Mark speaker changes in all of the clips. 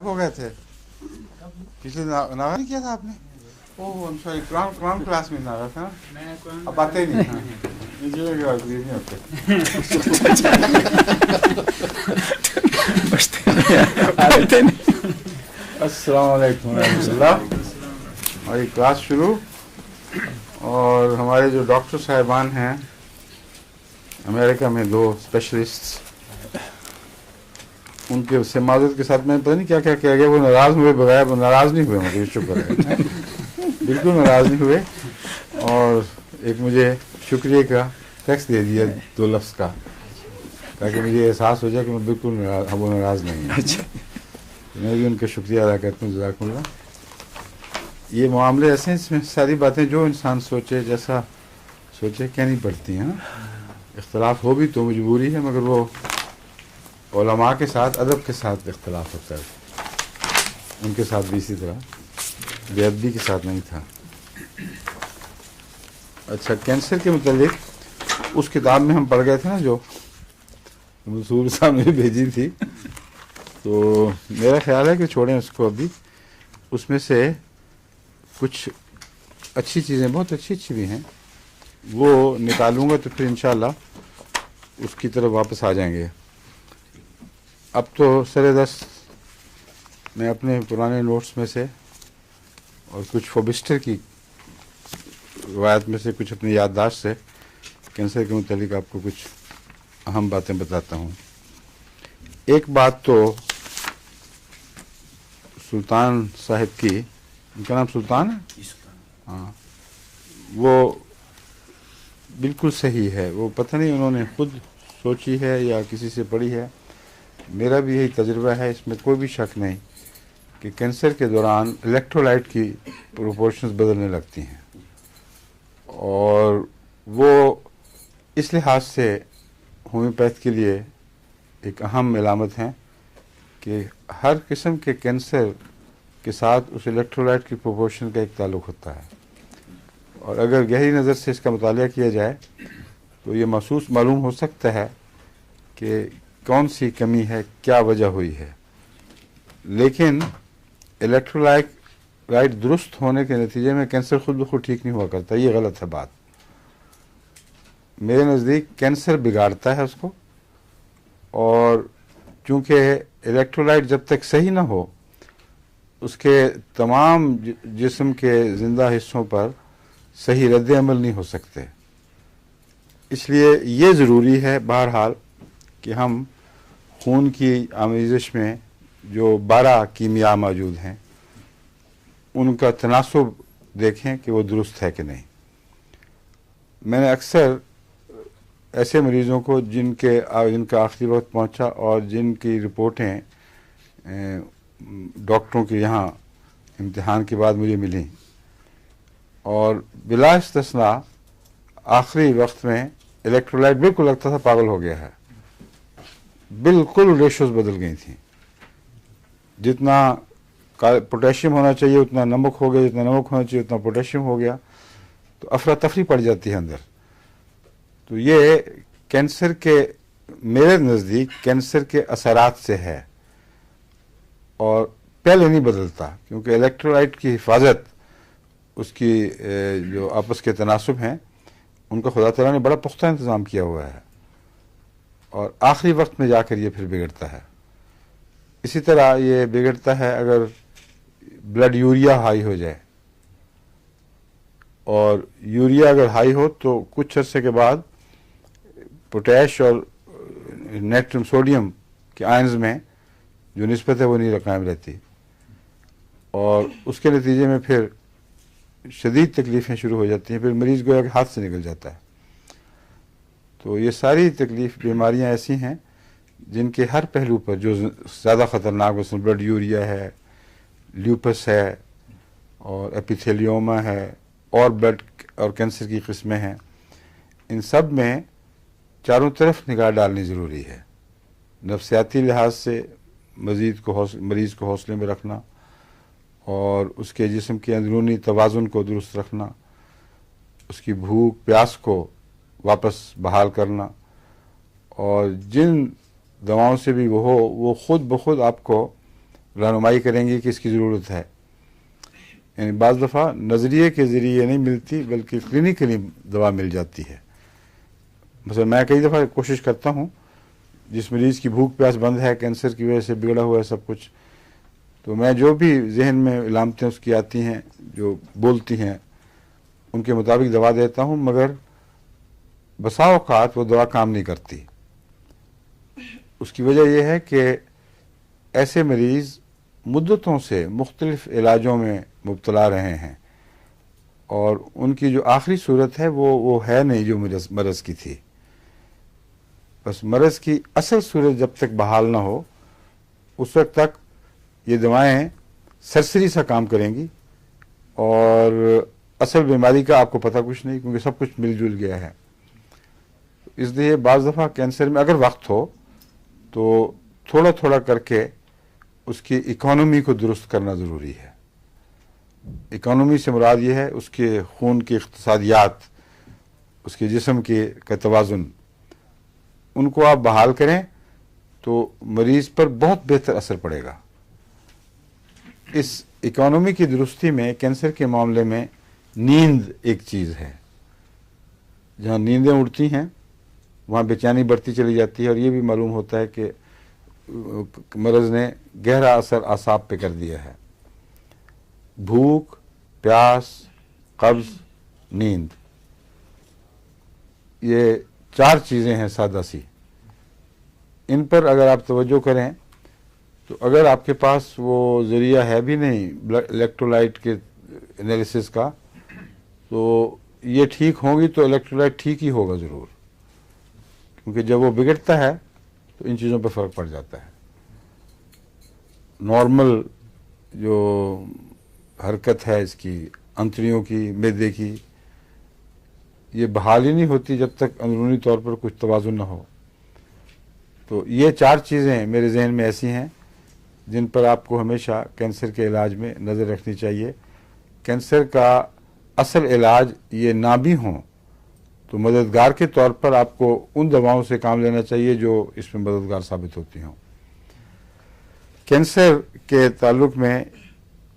Speaker 1: ہو گئے تھے پچھلے ناغا نہیں کیا تھا آپ نے؟ اوہ I'm sorry، قرآن کلاس میں ناغا تھا نا، اب آتے نہیں نہیں ہوتے۔ السلام علیکم ورحمۃ اللہ۔ ہماری کلاس شروع، اور ہمارے جو ڈاکٹر صاحبان ہیں امریکہ میں، 2 اسپیشلسٹ، ان کے سے معذرت کے ساتھ میں پتہ نہیں کیا کیا کیا گیا، وہ ناراض ہوئے بغیر، وہ ناراض نہیں ہوئے، مجھے شکر ہے بالکل ناراض نہیں ہوئے، اور ایک مجھے شکریہ کا ٹیکسٹ دے دیا 2 لفظ کا، تاکہ مجھے احساس ہو جائے کہ میں بالکل وہ ناراض نہیں ہوں۔ میں بھی ان کا شکریہ ادا کرتا ہوں، جزاکم اللہ۔ یہ معاملے ایسے ہیں، اس میں ساری باتیں جو انسان سوچے، جیسا سوچے، کہنی پڑتی ہیں نا۔ اختلاف ہو بھی تو مجبوری ہے، مگر وہ علماء کے ساتھ، ادب کے ساتھ اختلاف ہوتا ہے، ان کے ساتھ بھی اسی طرح، بے ادبی کے ساتھ نہیں تھا۔ اچھا، کینسر کے متعلق اس کتاب میں ہم پڑھ گئے تھے نا، جو منصور صاحب نے بھیجی تھی، تو میرا خیال ہے کہ چھوڑیں اس کو ابھی۔ اس میں سے کچھ اچھی چیزیں، بہت اچھی اچھی بھی ہیں، وہ نکالوں گا تو پھر انشاءاللہ اس کی طرف واپس آ جائیں گے۔ اب تو سر دست میں اپنے پرانے نوٹس میں سے اور کچھ فوبسٹر کی روایت میں سے، کچھ اپنی یادداشت سے کینسر کے متعلق آپ کو کچھ اہم باتیں بتاتا ہوں۔ ایک بات تو سلطان صاحب کی، ان کا نام سلطان ہے، ہاں، وہ بالکل صحیح ہے، وہ پتہ نہیں انہوں نے خود سوچی ہے یا کسی سے پڑھی ہے، میرا بھی یہی تجربہ ہے، اس میں کوئی بھی شک نہیں کہ کینسر کے دوران الیکٹرولائٹ کی پروپورشنز بدلنے لگتی ہیں، اور وہ اس لحاظ سے ہومیوپیتھ کے لیے ایک اہم علامت ہیں کہ ہر قسم کے کینسر کے ساتھ اس الیکٹرولائٹ کی پروپورشن کا ایک تعلق ہوتا ہے، اور اگر گہری نظر سے اس کا مطالعہ کیا جائے تو یہ معلوم ہو سکتا ہے کہ کون سی کمی ہے، کیا وجہ ہوئی ہے۔ لیکن الیکٹرولائٹ درست ہونے کے نتیجے میں کینسر خود بخود ٹھیک نہیں ہوا کرتا، یہ غلط ہے بات۔ میرے نزدیک کینسر بگاڑتا ہے اس کو، اور چونکہ الیکٹرولائٹ جب تک صحیح نہ ہو، اس کے تمام جسم کے زندہ حصوں پر صحیح رد عمل نہیں ہو سکتے۔ اس لیے یہ ضروری ہے بہرحال کہ ہم خون کی آمیزش میں جو 12 کیمیا موجود ہیں، ان کا تناسب دیکھیں کہ وہ درست ہے کہ نہیں۔ میں نے اکثر ایسے مریضوں کو جن کا آخری وقت پہنچا اور جن کی رپورٹیں ڈاکٹروں کے یہاں امتحان کے بعد مجھے ملیں، اور بلا استثناء آخری وقت میں الیکٹرولائٹ بالکل لگتا تھا پاگل ہو گیا ہے، بالکل ریشوز بدل گئی تھیں، جتنا پوٹیشیم ہونا چاہیے اتنا نمک ہو گیا، جتنا نمک ہونا چاہیے اتنا پوٹیشیم ہو گیا، تو افراتفری پڑ جاتی ہے اندر۔ تو یہ کینسر کے، میرے نزدیک کینسر کے اثرات سے ہے، اور پہلے نہیں بدلتا، کیونکہ الیکٹرولائٹ کی حفاظت، اس کی جو آپس کے تناسب ہیں، ان کا خدا تعالیٰ نے بڑا پختہ انتظام کیا ہوا ہے، اور آخری وقت میں جا کر یہ پھر بگڑتا ہے۔ اسی طرح یہ بگڑتا ہے اگر بلڈ یوریا ہائی ہو جائے، اور یوریا اگر ہائی ہو تو کچھ عرصے کے بعد پوٹیش اور نیٹریم سوڈیم کے آئنز میں جو نسبت ہے وہ نہیں قائم رہتی، اور اس کے نتیجے میں پھر شدید تکلیفیں شروع ہو جاتی ہیں، پھر مریض گویا کہ ہاتھ سے نکل جاتا ہے۔ تو یہ ساری بیماریاں ایسی ہیں جن کے ہر پہلو پر جو زیادہ خطرناک، مثلا بلڈ یوریا ہے، لیوپس ہے، اور ایپیتھیلیوما ہے، اور بلڈ اور کینسر کی قسمیں ہیں، ان سب میں چاروں طرف نگاہ ڈالنی ضروری ہے۔ نفسیاتی لحاظ سے مریض کو حوصلے میں رکھنا، اور اس کے جسم کے اندرونی توازن کو درست رکھنا، اس کی بھوک پیاس کو واپس بحال کرنا، اور جن دواؤں سے بھی وہ ہو، وہ خود بخود آپ کو رہنمائی کریں گی کہ اس کی ضرورت ہے. یعنی بعض دفعہ نظریے کے ذریعے نہیں ملتی بلکہ کلینکلی دوا مل جاتی ہے. مثلا میں کئی دفعہ کوشش کرتا ہوں، جس مریض کی بھوک پیاس بند ہے، کینسر کی وجہ سے بگڑا ہوا ہے سب کچھ، تو میں جو بھی ذہن میں علامتیں اس کی آتی ہیں، جو بولتی ہیں، ان کے مطابق دوا دیتا ہوں، مگر بسا اوقات وہ دوا کام نہیں کرتی. اس کی وجہ یہ ہے کہ ایسے مریض مدتوں سے مختلف علاجوں میں مبتلا رہے ہیں، اور ان کی جو آخری صورت ہے وہ ہے نہیں جو مرض کی تھی. بس مرض کی اصل صورت جب تک بحال نہ ہو اس وقت تک یہ دوائیں سرسری سا کام کریں گی، اور اصل بیماری کا آپ کو پتہ کچھ نہیں، کیونکہ سب کچھ مل جل گیا ہے. اس لیے بعض دفعہ کینسر میں اگر وقت ہو تو تھوڑا تھوڑا کر کے اس کی اکانومی کو درست کرنا ضروری ہے. اکانومی سے مراد یہ ہے اس کے خون کی اقتصادیات، اس کے جسم کا توازن، ان کو آپ بحال کریں تو مریض پر بہت بہتر اثر پڑے گا. اس اکانومی کی درستی میں کینسر کے معاملے میں نیند ایک چیز ہے. جہاں نیندیں اڑتی ہیں وہاں بے چینی بڑھتی چلی جاتی ہے، اور یہ بھی معلوم ہوتا ہے کہ مرض نے گہرا اثر اعصاب پہ کر دیا ہے. بھوک، پیاس، قبض، نیند، یہ 4 چیزیں ہیں سادہ سی. ان پر اگر آپ توجہ کریں تو اگر آپ کے پاس وہ ذریعہ ہے بھی نہیں الیکٹرولائٹ کے انالیسس کا، تو یہ ٹھیک ہوں گی تو الیکٹرولائٹ ٹھیک ہی ہوگا ضرور، کیونکہ جب وہ بگڑتا ہے تو ان چیزوں پہ فرق پڑ جاتا ہے. نارمل جو حرکت ہے اس کی، انتڑیوں کی، معدے کی، یہ بحال ہی نہیں ہوتی جب تک اندرونی طور پر کچھ توازن نہ ہو. تو یہ 4 چیزیں میرے ذہن میں ایسی ہیں جن پر آپ کو ہمیشہ کینسر کے علاج میں نظر رکھنی چاہیے. کینسر کا اصل علاج یہ نہ بھی ہوں تو مددگار کے طور پر آپ کو ان دواؤں سے کام لینا چاہیے جو اس میں مددگار ثابت ہوتی ہوں. کینسر کے تعلق میں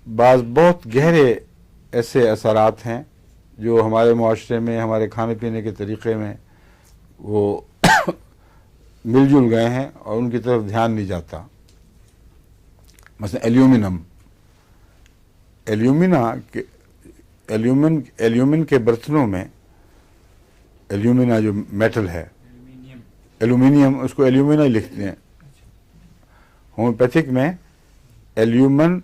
Speaker 1: بعض بہت گہرے ایسے اثرات ہیں جو ہمارے معاشرے میں، ہمارے کھانے پینے کے طریقے میں وہ مل جل گئے ہیں اور ان کی طرف دھیان نہیں جاتا. مثلا ایلومین کے برتنوں میں، ایلومینا جو میٹل ہے، ایلومینیم، اس کو ایلومینا ہی لکھتے ہیں. ہومیوپیتھک میں ایلومن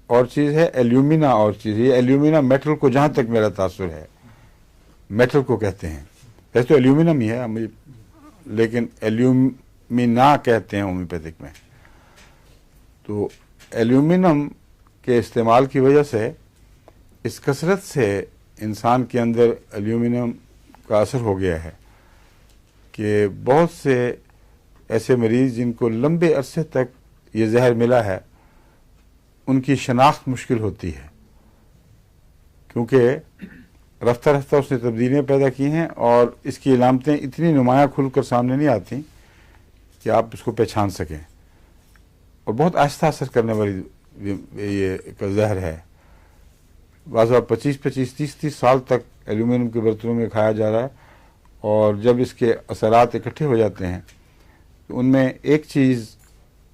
Speaker 1: اور چیز ہے، ایلومینا اور چیز ہے. یہ ایلومینا میٹل کو، جہاں تک میرا تاثر ہے، میٹل کو کہتے ہیں. ویسے تو ایلومینم ہی ہے لیکن ایلومینا کہتے ہیں ہومیوپیتھک میں. تو ایلومینم کے استعمال کی وجہ سے اس کثرت سے انسان کے اندر ایلومینم کا اثر ہو گیا ہے کہ بہت سے ایسے مریض جن کو لمبے عرصے تک یہ زہر ملا ہے ان کی شناخت مشکل ہوتی ہے، کیونکہ رفتہ رفتہ اس نے تبدیلیاں پیدا کی ہیں اور اس کی علامتیں اتنی نمایاں کھل کر سامنے نہیں آتی کہ آپ اس کو پہچان سکیں، اور بہت آہستہ اثر کرنے والی یہ ایک زہر ہے. بعض 25-30 سال تک ایلومینیم کے برتنوں میں کھایا جا رہا ہے، اور جب اس کے اثرات اکٹھے ہو جاتے ہیں تو ان میں ایک چیز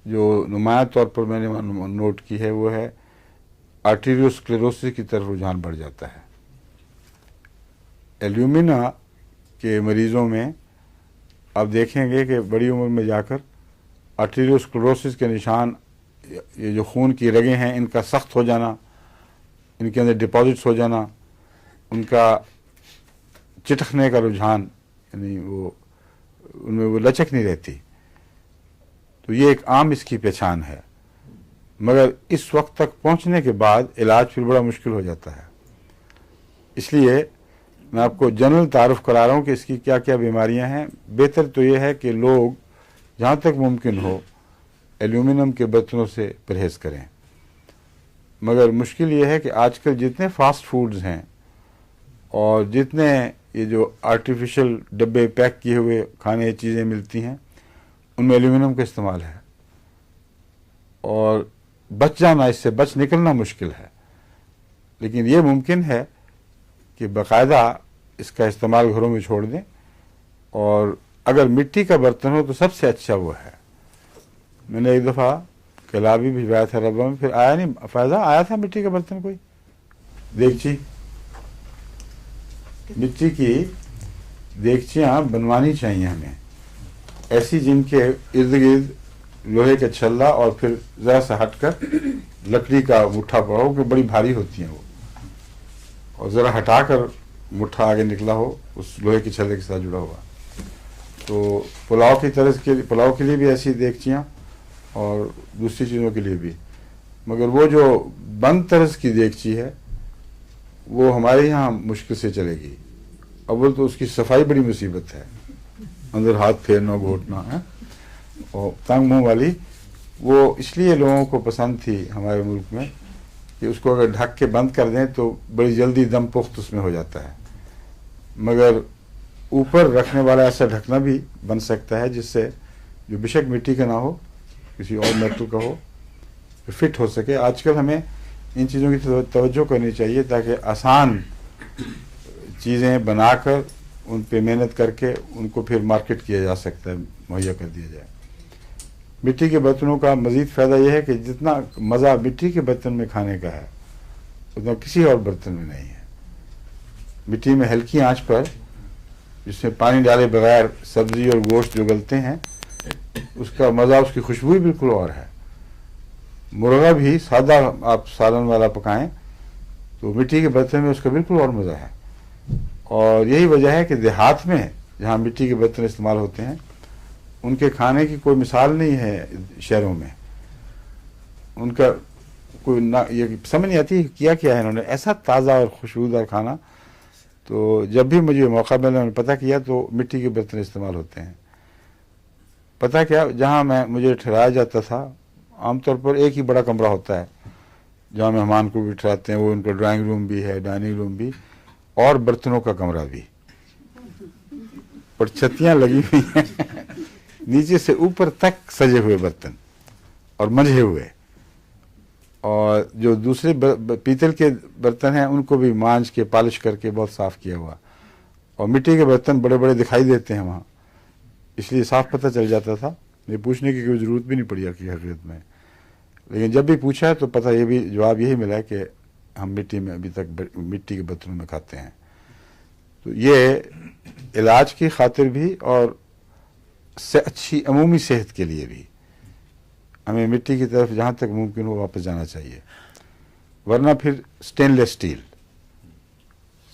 Speaker 1: جو نمایاں طور پر میں نے نوٹ کی ہے وہ ہے آرٹیریوسکلیروسس کی طرف رجحان بڑھ جاتا ہے. ایلومینا کے مریضوں میں آپ دیکھیں گے کہ بڑی عمر میں جا کر آرٹیریوسکلیروسس کے نشان، یہ جو خون کی رگیں ہیں ان کا سخت ہو جانا، ان کے اندر ڈپازٹس ہو جانا، ان کا چٹکنے کا رجحان، یعنی وہ ان میں وہ لچک نہیں رہتی. تو یہ ایک عام اس کی پہچان ہے، مگر اس وقت تک پہنچنے کے بعد علاج پھر بڑا مشکل ہو جاتا ہے. اس لیے میں آپ کو جنرل تعارف کرا رہا ہوں کہ اس کی کیا کیا بیماریاں ہیں. بہتر تو یہ ہے کہ لوگ جہاں تک ممکن ہو ایلومینیم کے برتنوں سے پرہیز کریں، مگر مشکل یہ ہے کہ آج کل جتنے فاسٹ فوڈز ہیں اور جتنے یہ جو آرٹیفیشل ڈبے پیک کیے ہوئے کھانے چیزیں ملتی ہیں ان میں ایلومینیم کا استعمال ہے، اور بچ جانا، اس سے بچ نکلنا مشکل ہے، لیکن یہ ممکن ہے کہ باقاعدہ اس کا استعمال گھروں میں چھوڑ دیں، اور اگر مٹی کا برتن ہو تو سب سے اچھا وہ ہے۔ میں نے ایک دفعہ کلابی بھجوایا تھا ربا میں، پھر آیا نہیں فائدہ، آیا تھا مٹی کا برتن کوئی دیگچی، مٹی کی دیگچیاں بنوانی چاہیے ہمیں، ایسی جن کے ارد گرد لوہے کا چھلا اور پھر ذرا سا ہٹ کر لکڑی کا مٹھا پڑا ہو، کہ بڑی بھاری ہوتی ہیں وہ، اور ذرا ہٹا کر مٹھا آگے نکلا ہو اس لوہے کے چھلے کے ساتھ جڑا ہوا۔ تو پلاؤ کی طرز کے پلاؤ کے لیے بھی ایسی دیگچیاں اور دوسری چیزوں کے لیے بھی، مگر وہ جو بند طرز کی دیگچی ہے وہ ہمارے یہاں مشکل سے چلے گی۔ اول تو اس کی صفائی بڑی مصیبت ہے، اندر ہاتھ پھیرنا گھوٹنا ہے، اور تنگ منہ والی، وہ اس لیے لوگوں کو پسند تھی ہمارے ملک میں کہ اس کو اگر ڈھک کے بند کر دیں تو بڑی جلدی دم پخت اس میں ہو جاتا ہے، مگر اوپر رکھنے والا ایسا ڈھکنا بھی بن سکتا ہے جس سے جو بے مٹی کا نہ ہو، کسی اور میٹل کا ہو، فٹ ہو سکے۔ آج کل ہمیں ان چیزوں کی توجہ کرنی چاہیے تاکہ آسان چیزیں بنا کر ان پہ محنت کر کے ان کو پھر مارکیٹ کیا جا سکتا ہے، مہیا کر دیا جائے۔ مٹی کے برتنوں کا مزید فائدہ یہ ہے کہ جتنا مزہ مٹی کے برتن میں کھانے کا ہے اتنا کسی اور برتن میں نہیں ہے۔ مٹی میں ہلکی آنچ پر، جس میں پانی ڈالے بغیر سبزی اور گوشت جو گلتے ہیں، اس کا مزہ، اس کی خوشبو ہی بالکل اور ہے۔ مرغا بھی سادہ آپ سالن والا پکائیں تو مٹی کے برتن میں اس کا بالکل اور مزہ ہے، اور یہی وجہ ہے کہ دیہات میں جہاں مٹی کے برتن استعمال ہوتے ہیں ان کے کھانے کی کوئی مثال نہیں ہے شہروں میں۔ ان کا کوئی یہ سمجھ نہیں آتی کیا ہے انہوں نے ایسا تازہ اور خوشبودار کھانا۔ تو جب بھی مجھے موقع ملا، میں نے پتہ کیا تو مٹی کے برتن استعمال ہوتے ہیں۔ پتہ کیا، جہاں مجھے ٹھہرایا جاتا تھا عام طور پر ایک ہی بڑا کمرہ ہوتا ہے جہاں مہمان کو بھی ٹھہراتے ہیں، وہ ان کا ڈرائنگ روم بھی ہے، ڈائننگ روم بھی، اور برتنوں کا کمرہ بھی، اور چھتیاں لگی ہوئی ہیں نیچے سے اوپر تک سجے ہوئے برتن اور منجھے ہوئے، اور جو دوسرے پیتل کے برتن ہیں ان کو بھی مانج کے پالش کر کے بہت صاف کیا ہوا، اور مٹی کے برتن بڑے بڑے دکھائی دیتے ہیں وہاں، اس لیے صاف پتہ چل جاتا تھا، یہ پوچھنے کی کوئی ضرورت بھی نہیں پڑی حقیقت میں۔ لیکن جب بھی پوچھا تو پتہ یہ بھی جواب یہی ملا کہ ہم مٹی میں ابھی تک مٹی کے برتنوں میں کھاتے ہیں۔ تو یہ علاج کی خاطر بھی اور اچھی عمومی صحت کے لیے بھی ہمیں مٹی کی طرف جہاں تک ممکن ہو واپس جانا چاہیے، ورنہ پھر سٹین لیس سٹیل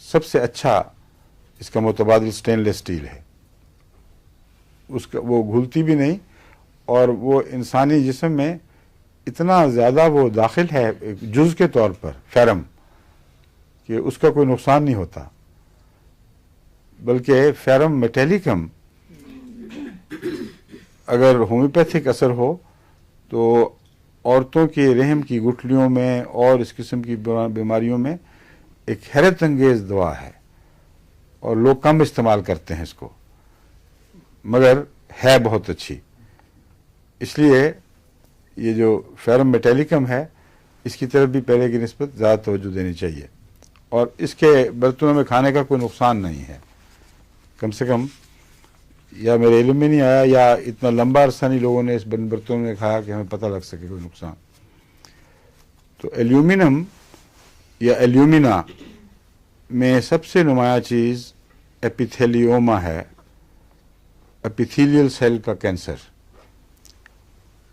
Speaker 1: سب سے اچھا، اس کا متبادل سٹین لیس سٹیل ہے، اس کا وہ گھلتی بھی نہیں، اور وہ انسانی جسم میں اتنا زیادہ وہ داخل ہے جز کے طور پر فیرم، کہ اس کا کوئی نقصان نہیں ہوتا، بلکہ فیرم میٹیلیکم اگر ہومیوپیتھک اثر ہو تو عورتوں کے رحم کی گٹھلیوں میں اور اس قسم کی بیماریوں میں ایک حیرت انگیز دوا ہے، اور لوگ کم استعمال کرتے ہیں اس کو، مگر ہے بہت اچھی۔ اس لیے یہ جو فیرم میٹیلیکم ہے اس کی طرف بھی پہلے کی نسبت زیادہ توجہ دینی چاہیے، اور اس کے برتنوں میں کھانے کا کوئی نقصان نہیں ہے، کم سے کم یا میرے علم میں نہیں آیا یا اتنا لمبا عرصہ نہیں لوگوں نے اس برتنوں میں کھایا کہ ہمیں پتہ لگ سکے کوئی نقصان۔ تو ایلومینم یا ایلومینا میں سب سے نمایاں چیز ایپیتھیلیوما ہے، ایپیتھیلیل سیل کا کینسر،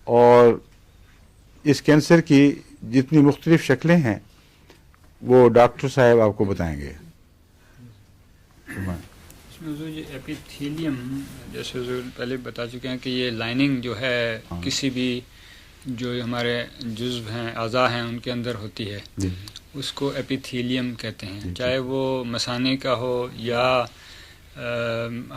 Speaker 1: اور اس کینسر کی جتنی مختلف شکلیں ہیں وہ ڈاکٹر صاحب آپ کو بتائیں گے۔
Speaker 2: حضور یہ ایپیتھیلیم جیسے حضور پہلے بتا چکے ہیں کہ یہ لائننگ جو ہے کسی بھی جو ہمارے جزو ہیں، اعضاء ہیں، ان کے اندر ہوتی ہے، اس کو ایپیتھیلیم کہتے ہیں، چاہے وہ مثانے کا ہو یا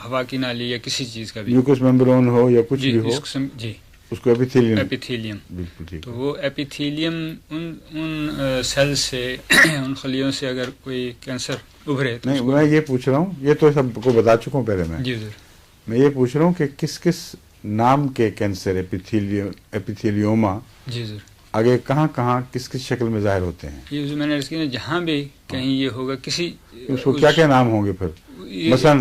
Speaker 2: ہوا کی نالی یا کسی چیز کا بھی،
Speaker 1: میوکس ممبرون ہو یا کچھ بھی ہو،
Speaker 2: جی
Speaker 1: اس کو
Speaker 2: ایپیتھیلیم۔
Speaker 1: بالکل ٹھیک۔
Speaker 2: تو وہ ایپیتھیلیم ان سیل سے ان خلیوں سے اگر کوئی کینسر ابھرے تو
Speaker 1: نہیں، میں یہ پوچھ رہا ہوں، یہ تو سب کو بتا چکا ہوں پہلے
Speaker 2: جی سر،
Speaker 1: میں یہ پوچھ رہا ہوں کہ کس کس نام کے کینسر ایپیتھیلیوما
Speaker 2: جی سر
Speaker 1: آگے کہاں کہاں کس کس شکل میں ظاہر ہوتے ہیں؟
Speaker 2: یہ میں نے عرض کیا جہاں بھی کہیں یہ ہوگا کسی
Speaker 1: اس کو کیا کیا نام ہوں گے پھر؟ مثلا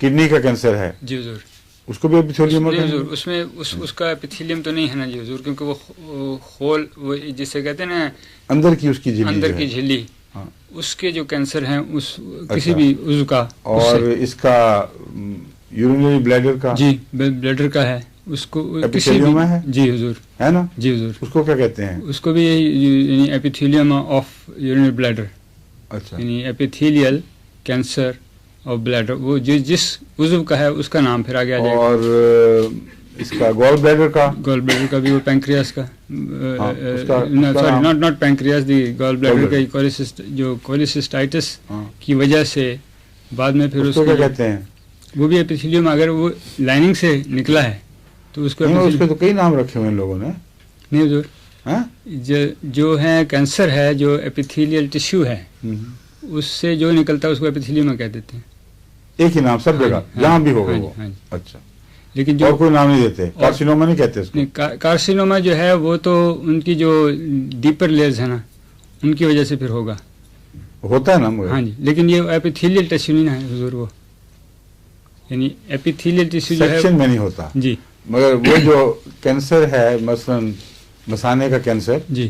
Speaker 1: کڈنی کا کینسر ہے،
Speaker 2: جی حضور،
Speaker 1: اس کو بھی ایپیتھیلیوما
Speaker 2: نہیں حضور، اس میں اس کا ایپیتھیلیم تو نہیں ہے نا جی حضور، کیونکہ وہ خول، وہ جسے کہتے ہیں نا
Speaker 1: اندر کی اس کی جھلی،
Speaker 2: اندر کی جھلی،
Speaker 1: ہاں،
Speaker 2: اس کے جو کینسر ہیں اس کسی بھی عضو کا،
Speaker 1: اور اس کا یورینری بلیڈر کا،
Speaker 2: جی بلیڈر کا ہے، اس کو کسی بھی،
Speaker 1: ایپیتھیلیوما ہے،
Speaker 2: جی حضور،
Speaker 1: ہے نا؟
Speaker 2: جی حضور،
Speaker 1: اس کو کیا کہتے ہیں؟
Speaker 2: اس کو بھی یعنی ایپیتھیلیم آف یورینری بلیڈر،
Speaker 1: اچھا،
Speaker 2: یعنی ایپیتھیلیل کینسر آف بلیڈر، وہ جس عضو کا ہے اس کا نام پھر آگے آ جائے گا۔
Speaker 1: اور اس کا گال بلیڈر کا،
Speaker 2: گال بلیڈر کا بھی وہ پینکریاس کا، سوری ناٹ پینکریاس، دی گال بلیڈر کا جو کولیسسٹائٹس کی وجہ سے بعد میں پھر
Speaker 1: اس کو کیا کہتے ہیں؟
Speaker 2: وہ بھی ایپیتھیلیم، اگر وہ لائننگ سے نکلا ہے تو اس کو
Speaker 1: اس پہ تو کئی نام رکھے ہوئے ان لوگوں نے،
Speaker 2: نہیں حضور، جو ہے کینسر ہے، جو ایپیتھیلیل ٹیشو ہے اس سے جو نکلتا ہے اس کو ایپیتھیلیم کہہ دیتے ہیں،
Speaker 1: ایک ہی نام سب جگہ جہاں بھی ہوگا وہ، اچھا،
Speaker 2: لیکن جو
Speaker 1: اور کوئی نام نہیں دیتے، کارسینوما نہیں کہتے اس کو؟
Speaker 2: کارسینوما جو ہے وہ تو ان کی جو ڈیپر لیئرز ہیں نا ان کی وجہ سے پھر ہوگا،
Speaker 1: ہوتا ہے نا مگر،
Speaker 2: ہاں جی، لیکن یہ ایپیتھیلیل ٹیشو نہیں ہے حضور، وہ یعنی ایپیتھیلیل ٹیشو جو ہے
Speaker 1: سیکشن میں نہیں ہوتا،
Speaker 2: جی،
Speaker 1: مگر وہ جو کینسر ہے مثلا مثانے کا کینسر،
Speaker 2: جی،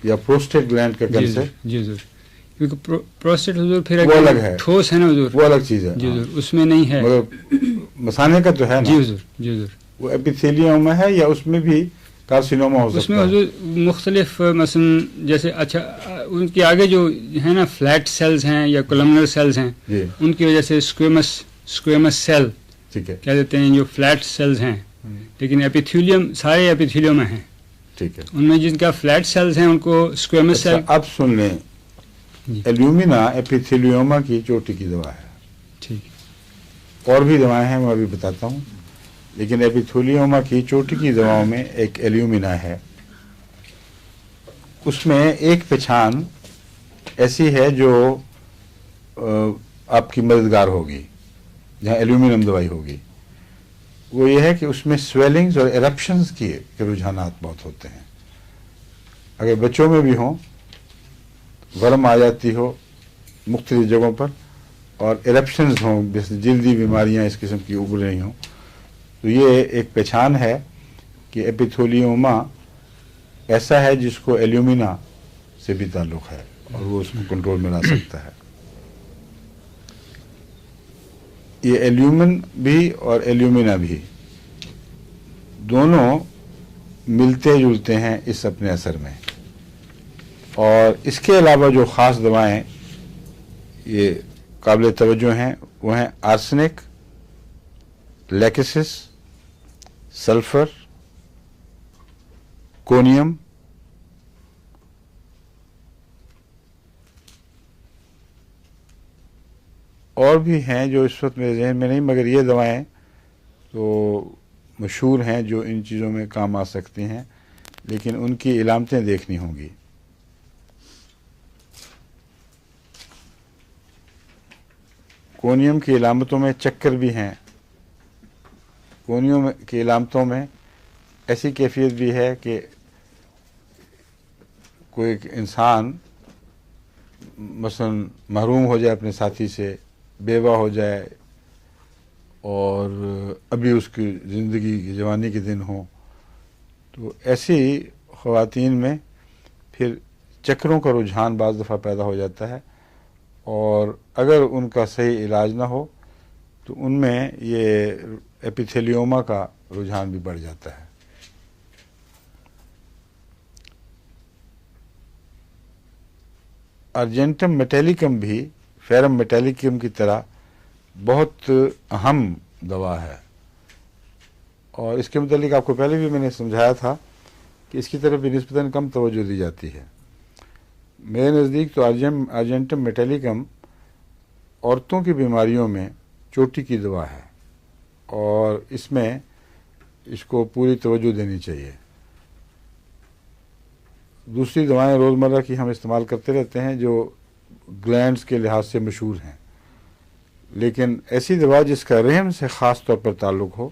Speaker 2: یا
Speaker 1: پروسٹیٹ گلینڈ کا کینسر،
Speaker 2: جی حضور، کیونکہ پروسٹیٹ حضور پھر
Speaker 1: وہ الگ ہے،
Speaker 2: ٹھوس ہے نا حضور،
Speaker 1: وہ الگ چیز ہے،
Speaker 2: جی حضور، اس میں نہیں ہے،
Speaker 1: مگر مثانے کا تو ہے نا،
Speaker 2: جی حضور، جی حضور،
Speaker 1: وہ ایپیتھیلیوما ہے یا اس میں بھی کارسینوما ہو سکتا ہے؟
Speaker 2: اس میں حضور مختلف، مثلا جیسے اچھا ان کی آگے جو ہے نا فلیٹ سیلز ہیں یا کولمنر سیلز ہیں، ان کی وجہ سے اسکویمس سیل
Speaker 1: ٹھیک ہے،
Speaker 2: کہہ دیتے ہیں، جو فلیٹ سیلز ہیں، لیکن ایپیتھیلیم سارے ایپیتھیلیم ہیں،
Speaker 1: ٹھیک ہے،
Speaker 2: ان میں جن کا فلیٹ سیلز ہیں ان کو اسکویمس سیل۔
Speaker 1: اب سن لیں، ایلومینا ایپیتھیلیوما کی چوٹی کی دوا ہے، ٹھیک، اور بھی دوائیں ہیں میں ابھی بتاتا ہوں، لیکن ایپیتھیلیوما کی چوٹی کی دواؤں میں ایک ایلومینا ہے، اس میں ایک پہچان ایسی ہے جو آپ کی مددگار ہوگی جہاں ایلومینم دوائی ہوگی، وہ یہ ہے کہ اس میں سویلنگز اور ایرپشنز کے رجحانات بہت ہوتے ہیں، اگر بچوں میں بھی ہوں، ورم آ جاتی ہو مختلف جگہوں پر اور ایرپشنز ہوں، جیسے جلدی بیماریاں اس قسم کی ابھر رہی ہوں، تو یہ ایک پہچان ہے کہ ایپیتھیلیوما ایسا ہے جس کو ایلومینا سے بھی تعلق ہے اور وہ اس کو کنٹرول میں لا سکتا ہے۔ یہ ایلومن بھی اور ایلومینا بھی دونوں ملتے جلتے ہیں اس اپنے اثر میں، اور اس کے علاوہ جو خاص دوائیں یہ قابل توجہ ہیں وہ ہیں آرسنک، لیکسس، سلفر، کونیم، اور بھی ہیں جو اس وقت میرے ذہن میں نہیں، مگر یہ دوائیں تو مشہور ہیں جو ان چیزوں میں کام آ سکتی ہیں، لیکن ان کی علامتیں دیکھنی ہوں گی۔ کونیم کی علامتوں میں چکر بھی ہیں، کونیم کی علامتوں میں ایسی کیفیت بھی ہے کہ کوئی انسان مثلا محروم ہو جائے اپنے ساتھی سے، بیوہ ہو جائے اور ابھی اس کی زندگی کی جوانی کے دن ہوں، تو ایسی خواتین میں پھر چکروں کا رجحان بعض دفعہ پیدا ہو جاتا ہے، اور اگر ان کا صحیح علاج نہ ہو تو ان میں یہ ایپیتھیلیوما کا رجحان بھی بڑھ جاتا ہے۔ ارجنٹم میٹیلیکم بھی فیرم میٹیلیکم کی طرح بہت اہم دوا ہے، اور اس کے متعلق آپ کو پہلے بھی میں نے سمجھایا تھا کہ اس کی طرف بھی نسبتاً کم توجہ دی جاتی ہے۔ میرے نزدیک تو ارجنٹم میٹیلیکم عورتوں کی بیماریوں میں چوٹی کی دوا ہے، اور اس میں اس کو پوری توجہ دینی چاہیے۔ دوسری دوائیں روزمرہ کی ہم استعمال کرتے رہتے ہیں جو گلینڈز کے لحاظ سے مشہور ہیں، لیکن ایسی دوا جس کا رحم سے خاص طور پر تعلق ہو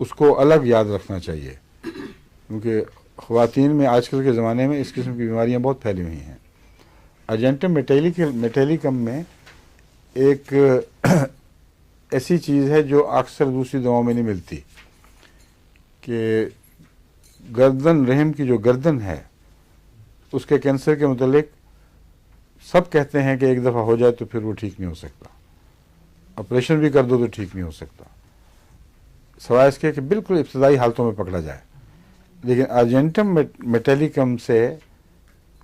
Speaker 1: اس کو الگ یاد رکھنا چاہیے، کیونکہ خواتین میں آج کل کے زمانے میں اس قسم کی بیماریاں بہت پھیلی ہوئی ہیں. ارجنٹم میٹیلیکم میں ایک ایسی چیز ہے جو اکثر دوسری دواؤں میں نہیں ملتی کہ گردن رحم کی جو گردن ہے اس کے کینسر کے متعلق سب کہتے ہیں کہ ایک دفعہ ہو جائے تو پھر وہ ٹھیک نہیں ہو سکتا, آپریشن بھی کر دو تو ٹھیک نہیں ہو سکتا, سوائے اس کے کہ بالکل ابتدائی حالتوں میں پکڑا جائے. لیکن ارجنٹم میٹیلیکم سے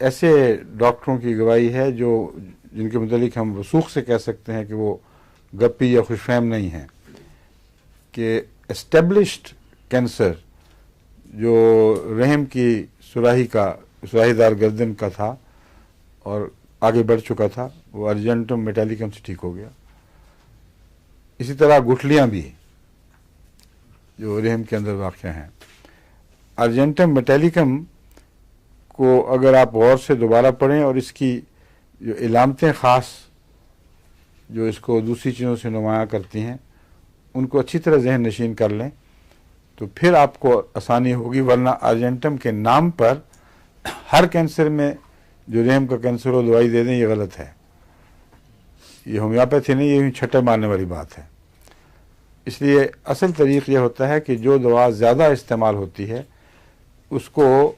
Speaker 1: ایسے ڈاکٹروں کی گواہی ہے جن کے متعلق ہم وثوق سے کہہ سکتے ہیں کہ وہ گپی یا خوش فہم نہیں ہیں, کہ اسٹیبلشڈ کینسر جو رحم کی سراہی دار گردن کا تھا اور آگے بڑھ چکا تھا وہ ارجنٹم میٹیلیکم سے ٹھیک ہو گیا. اسی طرح گٹھلیاں بھی جو رحم کے اندر واقع ہیں. ارجنٹم میٹیلیکم کو اگر آپ غور سے دوبارہ پڑھیں اور اس کی جو علامتیں خاص جو اس کو دوسری چیزوں سے نمایاں کرتی ہیں ان کو اچھی طرح ذہن نشین کر لیں تو پھر آپ کو آسانی ہوگی. ورنہ ارجنٹم کے نام پر ہر کینسر میں جو رحم کا کینسر ہو دوائی دے دیں, یہ غلط ہے. یہ ہومیوپیتھی نہیں, یہ چھٹے مارنے والی بات ہے. اس لیے اصل طریق یہ ہوتا ہے کہ جو دوا زیادہ استعمال ہوتی ہے اس کو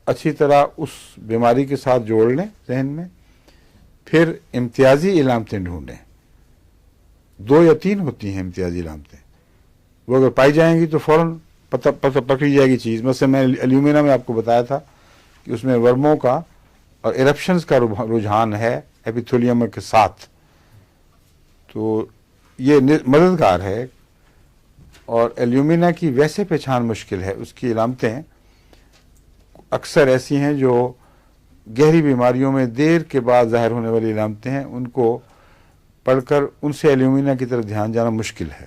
Speaker 1: اچھی طرح اس بیماری کے ساتھ جوڑ لیں ذہن میں, پھر امتیازی علامتیں ڈھونڈیں. 2 یا 3 ہوتی ہیں امتیازی علامتیں, وہ اگر پائی جائیں گی تو فوراً پکڑی جائے گی چیز. مثلا میں الیومینا میں آپ کو بتایا تھا کہ اس میں ورموں کا اور ایرپشنز کا رجحان ہے ایپیتھیلیم کے ساتھ, تو یہ مددگار ہے. اور الیومینا کی ویسے پہچان مشکل ہے, اس کی علامتیں اکثر ایسی ہیں جو گہری بیماریوں میں دیر کے بعد ظاہر ہونے والی علامتیں ہیں, ان کو پڑھ کر ان سے الیومینا کی طرف دھیان جانا مشکل ہے.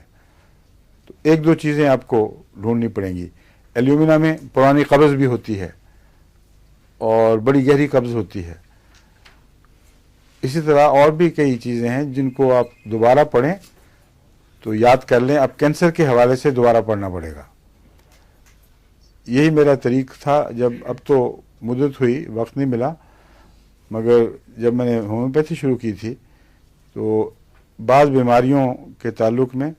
Speaker 1: تو 1-2 چیزیں آپ کو ڈھونڈنی پڑیں گی. الیومینا میں پرانی قبض بھی ہوتی ہے اور بڑی گہری قبض ہوتی ہے. اسی طرح اور بھی کئی چیزیں ہیں جن کو آپ دوبارہ پڑھیں تو یاد کر لیں. اب کینسر کے حوالے سے دوبارہ پڑھنا پڑے گا. یہی میرا طریق تھا. جب اب تو مدت ہوئی, وقت نہیں ملا, مگر جب میں نے ہومیوپیتھی شروع کی تھی تو بعض بیماریوں کے تعلق میں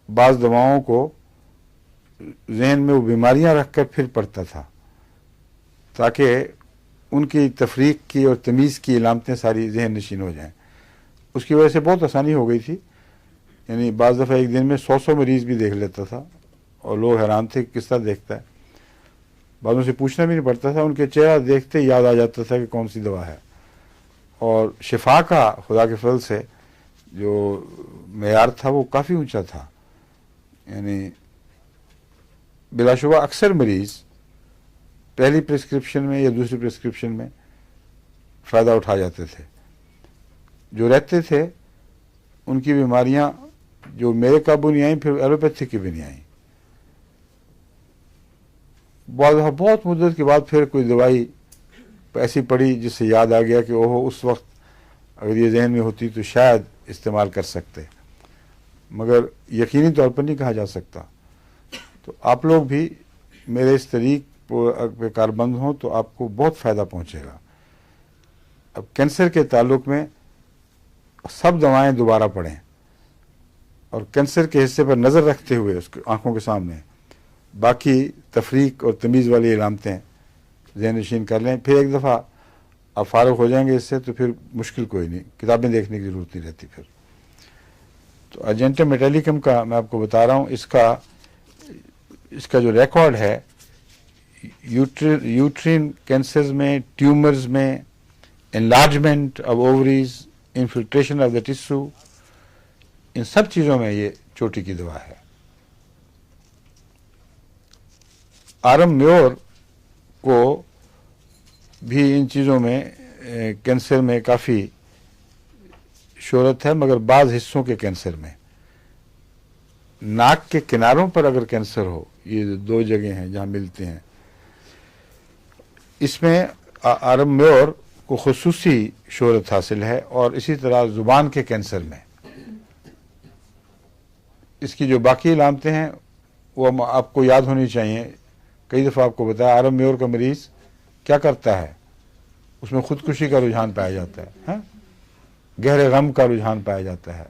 Speaker 1: بعض دواؤں کو ذہن میں وہ بیماریاں رکھ کر پھر پڑھتا تھا تاکہ ان کی تفریق کی اور تمیز کی علامتیں ساری ذہن نشین ہو جائیں. اس کی وجہ سے بہت آسانی ہو گئی تھی. یعنی بعض دفعہ ایک دن میں 100 مریض بھی دیکھ لیتا تھا اور لوگ حیران تھے کس طرح دیکھتا ہے. بعضوں سے پوچھنا بھی نہیں پڑتا تھا, ان کے چہرہ دیکھتے یاد آ جاتا تھا کہ کون سی دوا ہے. اور شفا کا خدا کے فضل سے جو معیار تھا وہ کافی اونچا تھا. یعنی بلا شبہ اکثر مریض پہلی پرسکرپشن میں یا دوسری پرسکرپشن میں فائدہ اٹھا جاتے تھے. جو رہتے تھے ان کی بیماریاں جو میرے قابو نہیں آئیں پھر ایلوپیتھی کی بھی نہیں آئیں. بہت مدت کے بعد پھر کوئی دوائی ایسی پڑی جس سے یاد آ گیا کہ اوہ اس وقت اگر یہ ذہن میں ہوتی تو شاید استعمال کر سکتے, مگر یقینی طور پر نہیں کہا جا سکتا. تو آپ لوگ بھی میرے اس طریق پہ کاربند ہوں تو آپ کو بہت فائدہ پہنچے گا. اب کینسر کے تعلق میں سب دوائیں دوبارہ پڑھیں اور کینسر کے حصے پر نظر رکھتے ہوئے اس کی آنکھوں کے سامنے باقی تفریق اور تمیز والی علامتیں ذہن نشین کر لیں. پھر ایک دفعہ آپ فارغ ہو جائیں گے اس سے تو پھر مشکل کوئی نہیں, کتابیں دیکھنے کی ضرورت نہیں رہتی پھر. تو ارجنٹم میٹیلیکم کا میں آپ کو بتا رہا ہوں, اس کا جو ریکارڈ ہے یوٹرین کینسرز میں, ٹیومرز میں, enlargement of ovaries, infiltration of the tissue, ان سب چیزوں میں یہ چوٹی کی دوا ہے. آرم میور کو بھی ان چیزوں میں کینسر میں کافی شہرت ہے, مگر بعض حصوں کے کینسر میں. ناک کے کناروں پر اگر کینسر ہو, یہ 2 جگہیں ہیں جہاں ملتے ہیں, اس میں آرم میور کو خصوصی شہرت حاصل ہے. اور اسی طرح زبان کے کینسر میں اس کی جو باقی علامتیں ہیں وہ آپ کو یاد ہونی چاہیے. کئی دفعہ آپ کو بتایا آرم میور کا مریض کیا کرتا ہے، اس میں خودکشی کا رجحان پایا جاتا ہے، ہاں، گہرے غم کا رجحان پایا جاتا ہے،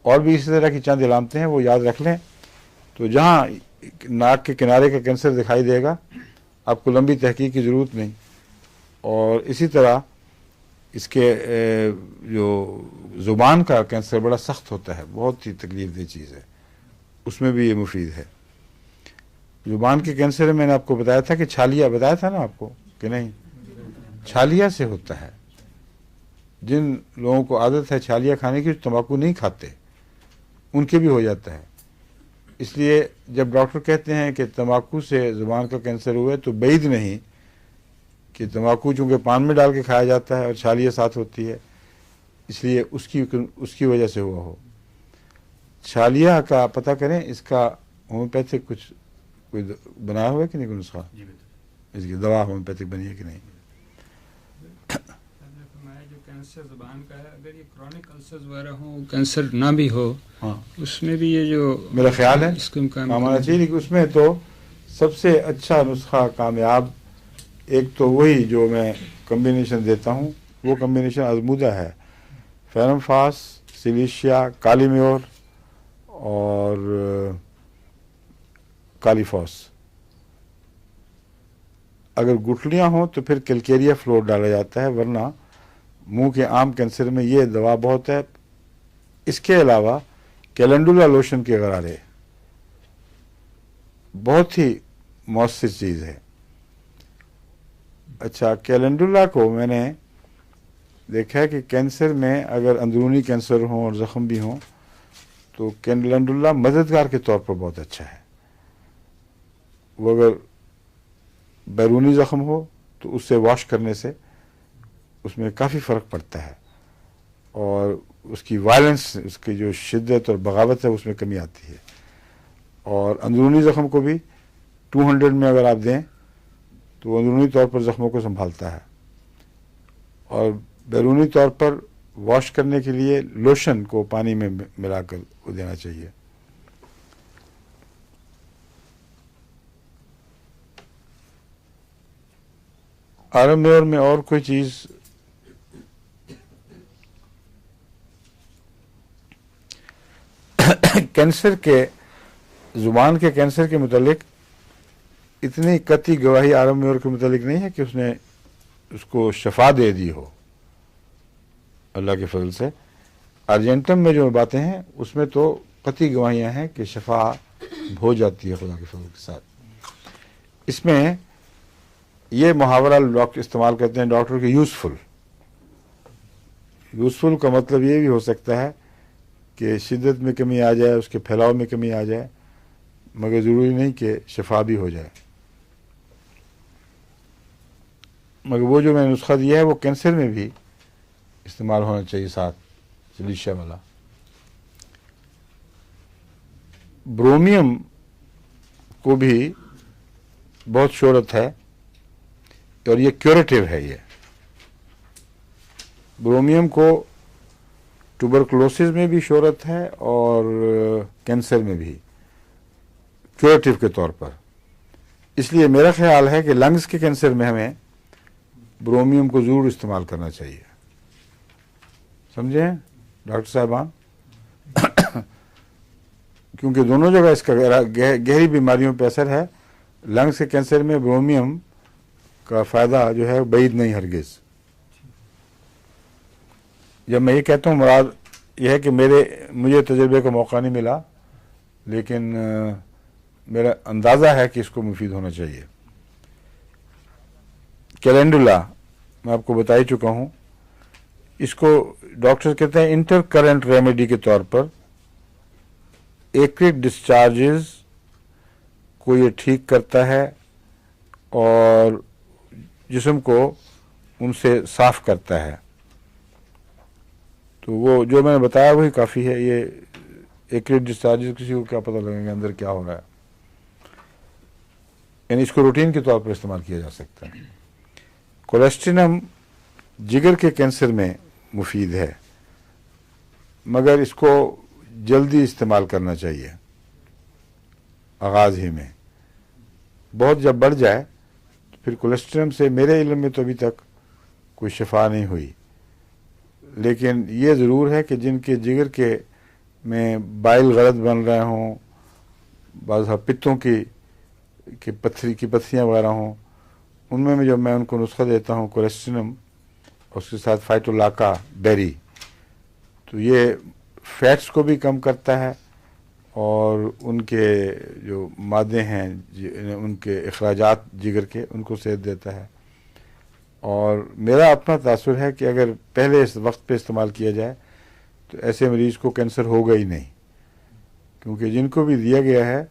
Speaker 1: اور بھی اسی طرح کی چند علامتیں ہیں، وہ یاد رکھ لیں. تو جہاں ناک کے کنارے کا کینسر دکھائی دے گا آپ کو لمبی تحقیق کی ضرورت نہیں. اور اسی طرح اس کے جو زبان کا کینسر بڑا سخت ہوتا ہے، بہت ہی تکلیف دہ چیز ہے، اس میں بھی یہ مفید ہے. زبان کے کینسر میں نے آپ کو بتایا تھا کہ چھالیا، بتایا تھا نا آپ کو کہ نہیں، چھالیا سے ہوتا ہے. جن لوگوں کو عادت ہے چھالیا کھانے کی، تمباکو نہیں کھاتے، ان کے بھی ہو جاتا ہے. اس لیے جب ڈاکٹر کہتے ہیں کہ تمباکو سے زبان کا کینسر ہوا ہے تو بعید نہیں کہ تمباکو چونکہ پان میں ڈال کے کھایا جاتا ہے اور چھالیا ساتھ ہوتی ہے، اس لیے اس کی وجہ سے ہوا ہو. چھالیا کا پتہ کریں، اس کا ہومیوپیتھک کچھ کوئی بنایا ہوا ہے کہ نہیں، کوئی نسخہ اس کی دوا ہومیوپیتھک بنی ہے کہ نہیں؟
Speaker 2: جو کینسر زبان کا ہے، اگر یہ کرونک السرز وغیرہ ہوں، کینسر نہ بھی ہو،
Speaker 1: ہاں،
Speaker 2: اس میں بھی یہ جو
Speaker 1: میرا خیال ہے
Speaker 2: اس کو
Speaker 1: کام آنا چاہیے. لیکن اس میں تو سب سے اچھا نسخہ کامیاب ایک تو وہی جو میں کمبینیشن دیتا ہوں، وہ کمبینیشن آزمودہ ہے، فیرم فاس، سلیشیا، کالی میور اور کالی فاس. اگر گٹھلیاں ہوں تو پھر کیلکیریا فلور ڈالا جاتا ہے، ورنہ منہ کے عام کینسر میں یہ دوا بہت ہے. اس کے علاوہ کیلنڈولا لوشن کے غرارے بہت ہی مؤثر چیز ہے. اچھا، کیلنڈولا کو میں نے دیکھا ہے کہ کینسر میں اگر اندرونی کینسر ہوں اور زخم بھی ہوں تو کیلنڈولا مددگار کے طور پر بہت اچھا ہے. وہ اگر بیرونی زخم ہو تو اس سے واش کرنے سے اس میں کافی فرق پڑتا ہے، اور اس کی وائلنس، اس کی جو شدت اور بغاوت ہے اس میں کمی آتی ہے. اور اندرونی زخم کو بھی 200 میں اگر آپ دیں تو وہ اندرونی طور پر زخموں کو سنبھالتا ہے. اور بیرونی طور پر واش کرنے کے لیے لوشن کو پانی میں ملا کر دینا چاہیے. آرم میور میں اور کوئی چیز کینسر کے، زبان کے کینسر کے متعلق اتنی قطعی گواہی آرم میور کے متعلق نہیں ہے کہ اس نے اس کو شفا دے دی ہو. اللہ کے فضل سے ارجنٹم میں جو باتیں ہیں اس میں تو قطعی گواہیاں ہیں کہ شفا ہو جاتی ہے خدا کے فضل کے ساتھ. اس میں یہ محاورہ ڈاکٹر استعمال کرتے ہیں ڈاکٹر کے، یوزفل کا مطلب یہ بھی ہو سکتا ہے کہ شدت میں کمی آ جائے، اس کے پھیلاؤ میں کمی آ جائے، مگر ضروری نہیں کہ شفا بھی ہو جائے. مگر وہ جو میں نے نسخہ دیا ہے وہ کینسر میں بھی استعمال ہونا چاہیے ساتھ، سلیشیا والا. برومیم کو بھی بہت شہرت ہے اور یہ کیوریٹو ہے. یہ برومیم کو ٹوبرکلوسس میں بھی شہرت ہے اور کینسر میں بھی کیوریٹو کے طور پر. اس لیے میرا خیال ہے کہ لنگز کے کینسر میں ہمیں برومیم کو ضرور استعمال کرنا چاہیے. سمجھیں ڈاکٹر صاحبان؟ کیونکہ دونوں جگہ اس کا گہری بیماریوں پہ اثر ہے. لنگز کے کینسر میں برومیم کا فائدہ جو ہے بعید نہیں ہرگز. جب میں یہ کہتا ہوں مراد یہ ہے کہ مجھے تجربے کا موقع نہیں ملا، لیکن میرا اندازہ ہے کہ اس کو مفید ہونا چاہیے. کیلنڈولا میں آپ کو بتا ہی چکا ہوں. اس کو ڈاکٹر کہتے ہیں انٹر کرنٹ ریمیڈی کے طور پر. ایکرک ڈسچارجز کو یہ ٹھیک کرتا ہے اور جسم کو ان سے صاف کرتا ہے. تو وہ جو میں نے بتایا وہی کافی ہے. یہ ایکرک ڈسچارجز کسی کو کیا پتہ لگے گا اندر کیا ہو رہا ہے، یعنی اس کو روٹین کے طور پر استعمال کیا جا سکتا ہے. کولیسٹینم جگر کے کینسر میں مفید ہے، مگر اس کو جلدی استعمال کرنا چاہیے آغاز ہی میں. بہت جب بڑھ جائے تو پھر کولیسٹرم سے میرے علم میں تو ابھی تک کوئی شفا نہیں ہوئی، لیکن یہ ضرور ہے کہ جن کے جگر کے میں بائل غلط بن رہے ہوں، بعض پتوں کی پتھریاں وغیرہ ہوں، ان میں جو میں ان کو نسخہ دیتا ہوں کولیسٹرم اور اس کے ساتھ فائٹولاکا بیری، تو یہ فیٹس کو بھی کم کرتا ہے اور ان کے جو مادے ہیں ان کے اخراجات جگر کے ان کو صحت دیتا ہے. اور میرا اپنا تاثر ہے کہ اگر پہلے اس وقت پہ استعمال کیا جائے تو ایسے مریض کو کینسر ہوگا ہی نہیں، کیونکہ جن کو بھی دیا گیا ہے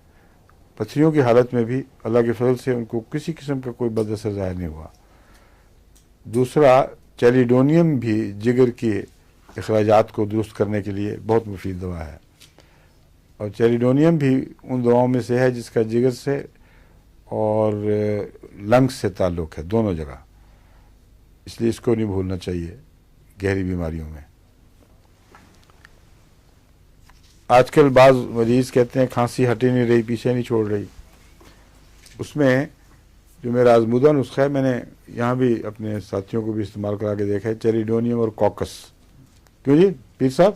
Speaker 1: پتھریوں کی حالت میں بھی اللہ کے فضل سے ان کو کسی قسم کا کوئی بد اثر ظاہر نہیں ہوا. دوسرا، چیلیڈونیم بھی جگر کے اخراجات کو درست کرنے کے لیے بہت مفید دوا ہے، اور چیلیڈونیم بھی ان دواؤں میں سے ہے جس کا جگر سے اور لنگس سے تعلق ہے، دونوں جگہ، اس لیے اس کو نہیں بھولنا چاہیے گہری بیماریوں میں. آج کل بعض مریض کہتے ہیں کھانسی ہٹ ہی نہیں رہی، پیچھے نہیں چھوڑ رہی. اس میں جو میرا آزمودہ نسخہ ہے، میں نے یہاں بھی اپنے ساتھیوں کو بھی استعمال کرا کے دیکھا ہے، چیلیڈونیم اور کوکس. کیوں جی پیر صاحب،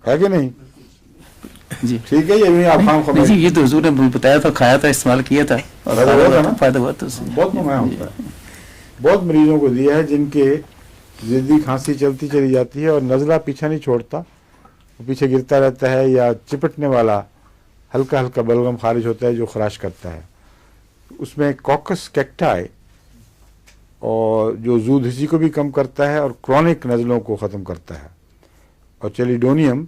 Speaker 1: ہے کہ نہیں؟
Speaker 3: جی
Speaker 1: ٹھیک ہے، یہ آپ خام خبر
Speaker 3: جی، یہ تو حضور نے بتایا تھا، کھایا تھا، استعمال کیا تھا اور فائدہ ہوا تھا.
Speaker 1: بہت نمایاں ہوتا ہے. بہت مریضوں کو دیا ہے جن کے ضدی کھانسی چلتی چلی جاتی ہے اور نزلہ پیچھا نہیں چھوڑتا، وہ پیچھے گرتا رہتا ہے، یا چپٹنے والا ہلکا ہلکا بلغم خارج ہوتا ہے جو خراش کرتا ہے. اس میں کوکس کیکٹائی اور جو زود ہسی کو بھی کم کرتا ہے اور کرونک نزلوں کو ختم کرتا ہے، اور چیلیڈونیم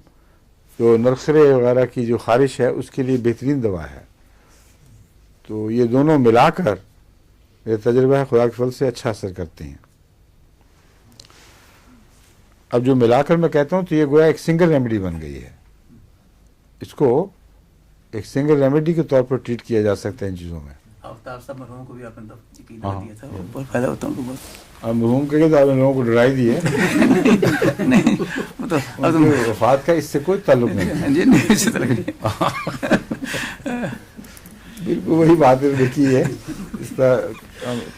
Speaker 1: جو نرخرے وغیرہ کی جو خارش ہے اس کے لیے بہترین دوا ہے. تو یہ دونوں ملا کر میرا تجربہ ہے خدا کے فضل سے اچھا اثر کرتے ہیں. اب جو ملا کر میں کہتا ہوں تو یہ گویا ایک سنگل ریمیڈی بن گئی ہے. اس کو ایک سنگل ریمیڈی کے طور پر ٹریٹ کیا جا سکتا ہے ان چیزوں میں.
Speaker 3: آفتاب صاحب مرحوم کو بھی آپ نے دیا تھا، بہت فائدہ ہوتا ہے ان کو بہت.
Speaker 1: اب مرحوم کے تو آپ نے لوگوں کو ڈرائی دی ہے، ان کی وفات کا اس سے کوئی تعلق نہیں. بالکل وہی بات دیکھی ہے. اس طرح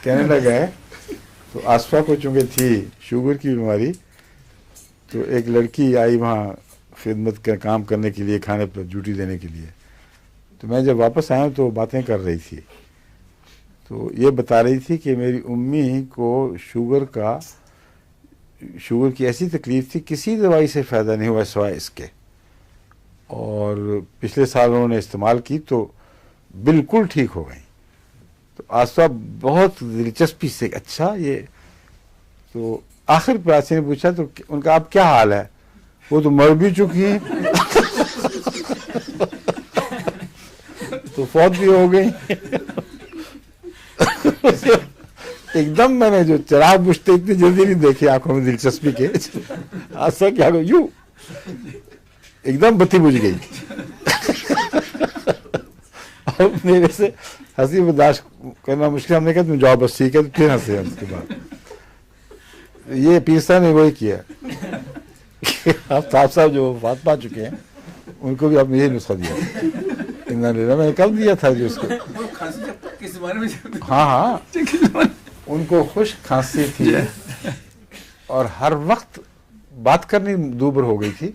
Speaker 1: کینیڈا گئے تو آسفا کو چونکہ تھی شوگر کی بیماری، تو ایک لڑکی آئی وہاں خدمت کا کام کرنے کے لیے، کھانے پر ڈیوٹی دینے کے لیے. تو میں جب واپس آیا تو باتیں کر رہی تھی، تو یہ بتا رہی تھی کہ میری امی کو شوگر کی ایسی تکلیف تھی، کسی دوائی سے فائدہ نہیں ہوا سوائے اس کے، اور پچھلے سال انہوں نے استعمال کی تو بالکل ٹھیک ہو گئی. تو آسفا بہت دلچسپی سے اچھا یہ، تو آخر پہ آسی نے پوچھا تو ان کا اب کیا حال ہے؟ وہ تو مر بھی چکی ہیں تو فوت بھی ہو گئی. ایک دم میں نے جو چراغ بجھتے اتنی جلدی نہیں دیکھی آنکھوں میں دلچسپی کے. آسفا کیا یوں ایک دم بتی بجھ گئی. اور میرے سے ہنسی برداشت کرنا مشکل، ہم نے کہا تم جاؤ بس ٹھیک ہے، تو پھر ہنسے. اس کے بعد یہ پیر صاحب نے وہی کیا. آفتاب صاحب جو وفات پا چکے ہیں ان کو بھی آپ نے یہی نسخہ دیا. میں نے کب دیا تھا جو اس کو. ہاں ان کو خشک کھانسی تھی اور ہر وقت بات کرنی دوبر ہو گئی تھی.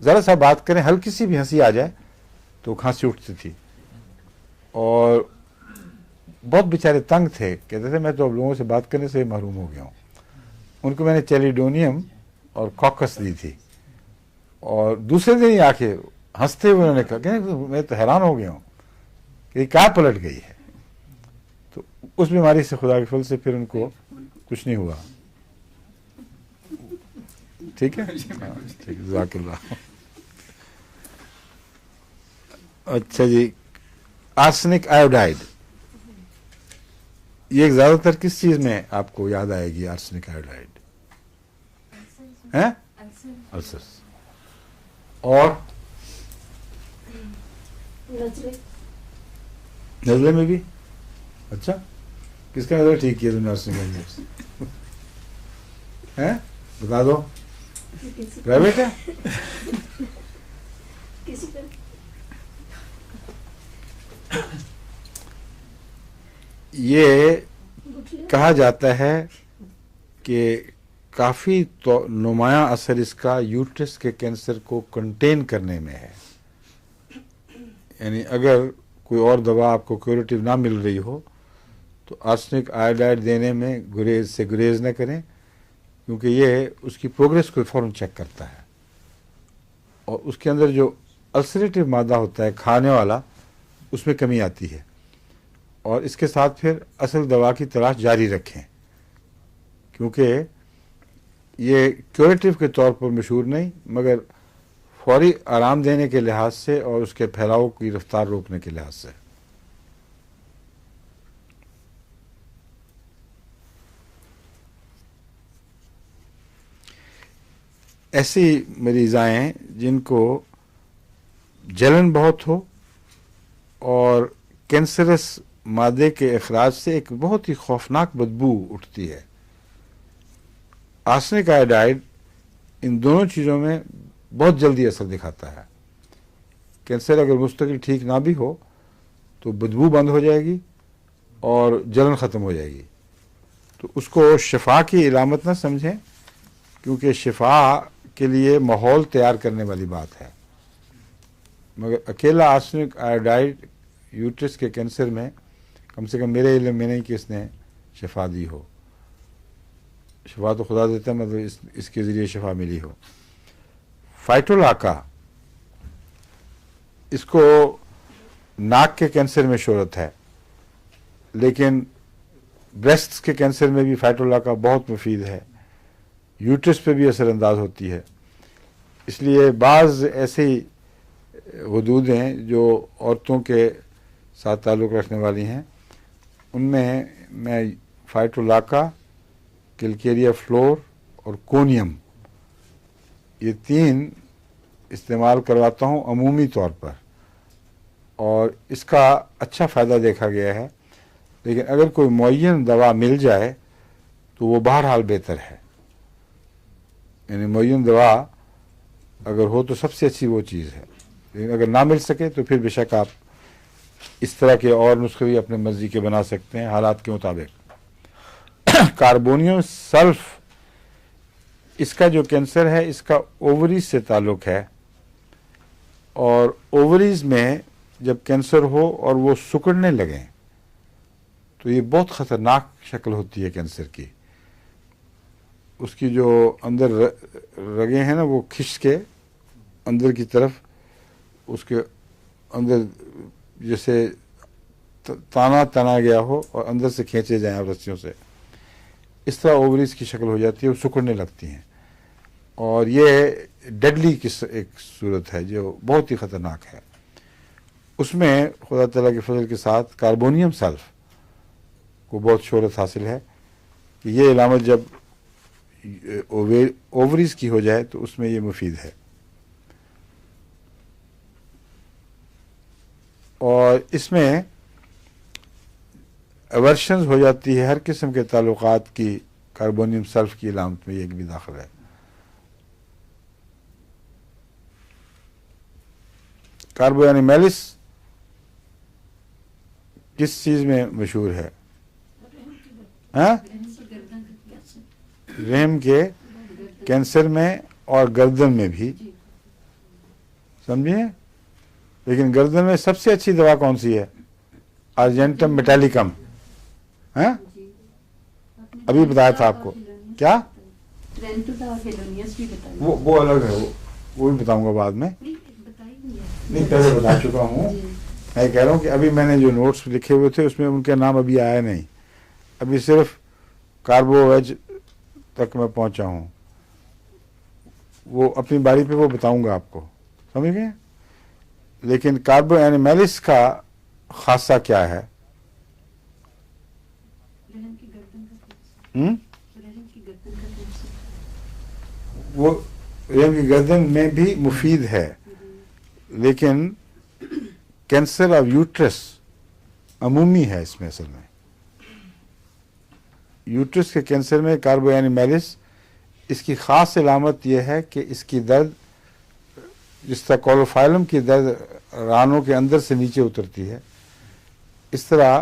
Speaker 1: ذرا سا بات کریں، ہلکی سی بھی ہنسی آ جائے تو کھانسی اٹھتی تھی، اور بہت بیچارے تنگ تھے، کہتے تھے میں تو اب لوگوں سے بات کرنے سے محروم ہو گیا ہوں. ان کو میں نے چیلیڈونیم اور کوکس دی تھی، اور دوسرے دن ہی آ کے ہنستے ہوئے انہوں نے کہا کہ میں تو حیران ہو گیا ہوں کہ کیا پلٹ گئی ہے. تو اس بیماری سے خدا کے فضل سے پھر ان کو کچھ نہیں ہوا. ٹھیک ہے، ٹھیک، جزاک اللہ. اچھا جی، آرسنک آیوڈائڈ، یہ زیادہ تر کس چیز میں آپ کو یاد آئے گی؟ آرسنک آیوڈائڈ السر اور نزلے میں بھی. اچھا، کس کا نظر ٹھیک کیا تم نے آرسنک آیوڈائڈ؟ بتا دو. پرائیویٹ ہے؟ یہ کہا جاتا ہے کہ کافی نمایاں اثر اس کا یوٹرس کے کینسر کو کنٹین کرنے میں ہے. یعنی اگر کوئی اور دوا آپ کو کیوریٹو نہ مل رہی ہو تو آرسنک آیوڈائڈ دینے میں گریز نہ کریں، کیونکہ یہ اس کی پروگریس کو فوراً چیک کرتا ہے، اور اس کے اندر جو السریٹو مادہ ہوتا ہے کھانے والا، اس میں کمی آتی ہے. اور اس کے ساتھ پھر اصل دوا کی تلاش جاری رکھیں، کیونکہ یہ کیوریٹو کے طور پر مشہور نہیں، مگر فوری آرام دینے کے لحاظ سے اور اس کے پھیلاؤ کی رفتار روکنے کے لحاظ سے. ایسی مریضائیں جن کو جلن بہت ہو اور کینسرس مادے کے اخراج سے ایک بہت ہی خوفناک بدبو اٹھتی ہے، آرسنک آیوڈائڈ ان دونوں چیزوں میں بہت جلدی اثر دکھاتا ہے. کینسر اگر مستقل ٹھیک نہ بھی ہو تو بدبو بند ہو جائے گی اور جلن ختم ہو جائے گی. تو اس کو شفا کی علامت نہ سمجھیں، کیونکہ شفا کے لیے ماحول تیار کرنے والی بات ہے. مگر اکیلا آرسنک آیوڈائڈ یوٹرس کے کینسر میں کم سے کم میرے علم میں نہیں کہ اس نے شفا دی ہو. شفا تو خدا دیتا ہے، مطلب اس کے ذریعے شفا ملی ہو. فائٹولاکا، اس کو ناک کے کینسر میں شہرت ہے، لیکن بریسٹ کے کینسر میں بھی فائٹولاکا بہت مفید ہے. یوٹرس پہ بھی اثر انداز ہوتی ہے. اس لیے بعض ایسی غدودیں جو عورتوں کے ساتھ تعلق رکھنے والی ہیں، ان میں فائٹولاکا، کیلکیریا فلور اور کونیم، یہ 3 استعمال کرواتا ہوں عمومی طور پر، اور اس کا اچھا فائدہ دیکھا گیا ہے. لیکن اگر کوئی معین دوا مل جائے تو وہ بہرحال بہتر ہے. یعنی معین دوا اگر ہو تو سب سے اچھی وہ چیز ہے، لیکن اگر نہ مل سکے تو پھر بے شک آپ اس طرح کے اور نسخے بھی اپنے مرضی کے بنا سکتے ہیں حالات کے مطابق. کاربونیم سلف، اس کا جو کینسر ہے اس کا اووریز سے تعلق ہے، اور اووریز میں جب کینسر ہو اور وہ سکڑنے لگیں تو یہ بہت خطرناک شکل ہوتی ہے کینسر کی. اس کی جو اندر رگیں ہیں نا، وہ کھنچ کے اندر کی طرف اس کے اندر جیسے تنا گیا ہو اور اندر سے کھینچے جائیں رسیوں سے، اس طرح اووریز کی شکل ہو جاتی ہے، وہ سکڑنے لگتی ہیں. اور یہ ڈیڈلی کی ایک صورت ہے جو بہت ہی خطرناک ہے. اس میں خدا تعالیٰ کے فضل کے ساتھ کاربونیم سلف کو بہت شہرت حاصل ہے کہ یہ علامت جب اووریز کی ہو جائے تو اس میں یہ مفید ہے. اور اس میں ایورشنز ہو جاتی ہے ہر قسم کے تعلقات کی، کاربونیم سلف کی علامت میں یہ بھی داخل ہے. کاربو اینیمیلس کس چیز میں مشہور ہے؟ رحم کے کینسر میں اور گردن میں بھی، سمجھے؟ لیکن گردن میں سب سے اچھی دوا کون سی ہے؟ ارجنٹم میٹیلکم. ابھی بتایا تھا آپ کو. کیا وہ الگ ہے، وہ بھی بتاؤں گا بعد میں. نہیں، پہلے بتا چکا ہوں. میں کہہ رہا ہوں کہ ابھی میں نے جو نوٹس لکھے ہوئے تھے اس میں ان کا نام ابھی آیا نہیں، ابھی صرف کاربو ویج تک میں پہنچا ہوں. وہ اپنی باری پہ وہ بتاؤں گا آپ کو، سمجھ گئے؟ لیکن کاربو اینیمیلس کا خاصہ کیا ہے؟ وہ رحم کی گردن میں بھی مفید ہے، لیکن کینسر آف یوٹرس عمومی ہے. اس میں اصل میں یوٹرس کے کینسر میں کاربو اینیمیلس، اس کی خاص علامت یہ ہے کہ اس کی درد جس طرح کولوفائلم کی درد رانوں کے اندر سے نیچے اترتی ہے، اس طرح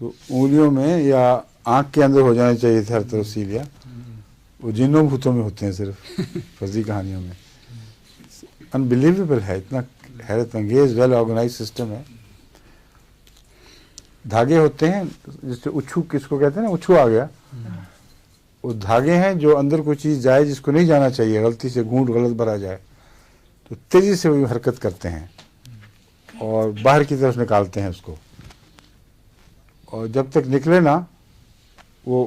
Speaker 1: تو انگلیوں میں یا آنکھ کے اندر ہو جانے چاہیے تھے ہر طرف سیلیاں. وہ جنوں بھوتوں میں ہوتے ہیں صرف فرضی کہانیوں میں. انبلیویبل ہے، اتنا حیرت انگیز ویل آرگنائز سسٹم ہے. دھاگے ہوتے ہیں جس سے اچھو کس کو کہتے ہیں نا، اچھو آ گیا. وہ دھاگے ہیں جو اندر کوئی چیز جائے جس کو نہیں جانا چاہیے، غلطی سے گھونٹ غلط بھرا جائے تو تیزی سے وہ حرکت کرتے ہیں اور باہر کی طرف نکالتے ہیں اس کو. اور جب تک نکلے نا وہ